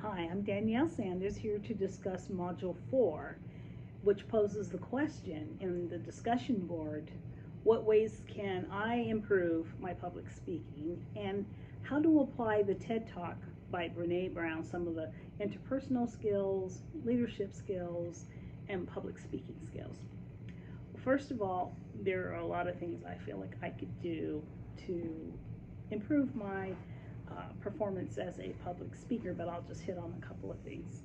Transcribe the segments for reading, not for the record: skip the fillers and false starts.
Hi, I'm Danielle Sanders here to discuss Module 4, which poses the question in the discussion board, what ways can I improve my public speaking, and how to apply the TED Talk by Brene Brown, some of the interpersonal skills, leadership skills, and public speaking skills. First of all, there are a lot of things I feel like I could do to improve my performance as a public speaker, but I'll just hit on a couple of things.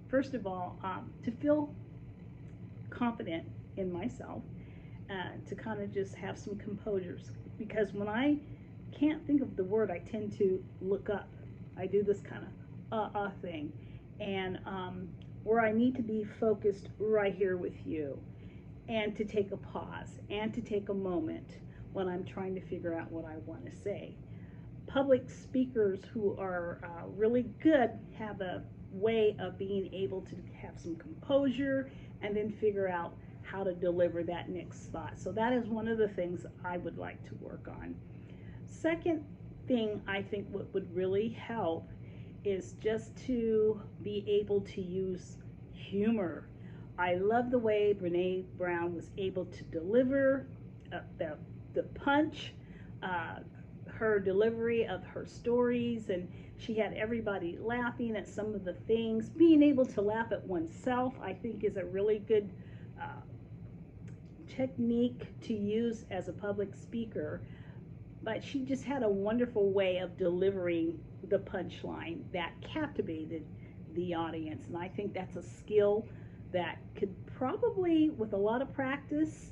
First of all, to feel confident in myself, to kind of just have some composure, because when I can't think of the word, I tend to look up. I do this kind of thing, and where I need to be focused right here with you, and to take a pause, and to take a moment when I'm trying to figure out what I want to say. Public speakers who are really good have a way of being able to have some composure and then figure out how to deliver that next thought. So that is one of the things I would like to work on. Second thing I think what would really help is just to be able to use humor. I love the way Brene Brown was able to deliver the punch, her delivery of her stories, and she had everybody laughing at some of the things. Being able to laugh at oneself, I think, is a really good technique to use as a public speaker. But she just had a wonderful way of delivering the punchline that captivated the audience, and I think that's a skill that could probably, with a lot of practice,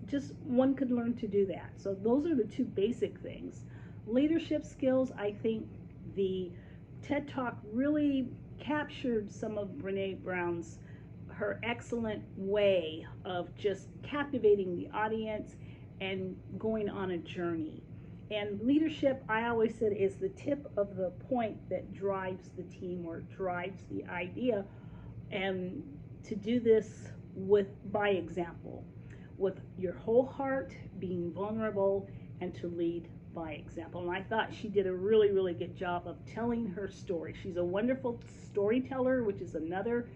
just one could learn to do that. So those are the two basic things. Leadership skills, I think the TED Talk really captured some of Brene Brown's, her excellent way of just captivating the audience and going on a journey. And leadership, I always said, is the tip of the point that drives the team or drives the idea, and to do this by example, with your whole heart, being vulnerable, and to lead by example. And I thought she did a really, really good job of telling her story. She's a wonderful storyteller, which is another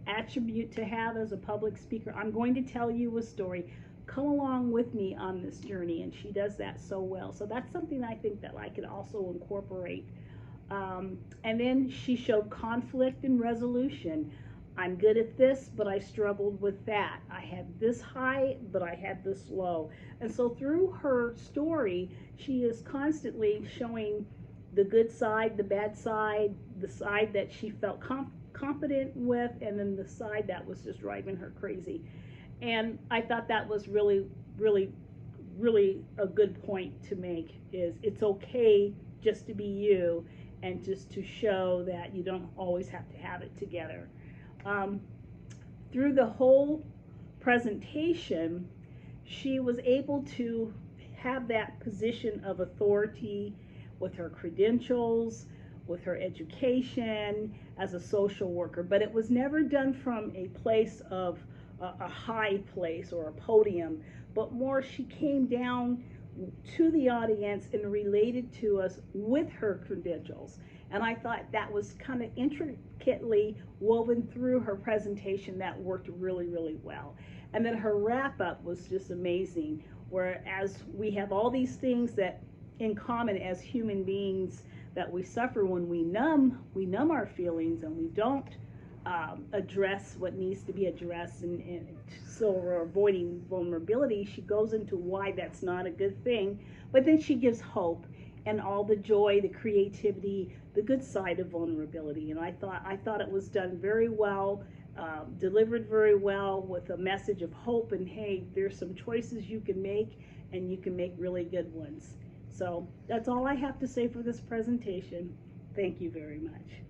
attribute to have as a public speaker. I'm going to tell you a story. Come along with me on this journey, and she does that so well. So that's something I think that I could also incorporate. And then she showed conflict and resolution. I'm good at this, but I struggled with that. I had this high, but I had this low. And so through her story, she is constantly showing the good side, the bad side, the side that she felt confident with, and then the side that was just driving her crazy. And I thought that was really, really, really a good point to make, is it's okay just to be you and just to show that you don't always have to have it together. Through the whole presentation, she was able to have that position of authority with her credentials, with her education as a social worker, but it was never done from a place of a high place or a podium, but more she came down to the audience and related to us with her credentials. And I thought that was kind of intricately woven through her presentation that worked really, really well. And then her wrap up was just amazing, whereas we have all these things that in common as human beings that we suffer when we numb our feelings and we don't address what needs to be addressed, and so we're avoiding vulnerability. She goes into why that's not a good thing, but then she gives hope and all the joy, the creativity, the good side of vulnerability. And I thought it was done very well, delivered very well with a message of hope, and hey, there's some choices you can make, and you can make really good ones. So that's all I have to say for this presentation. Thank you very much.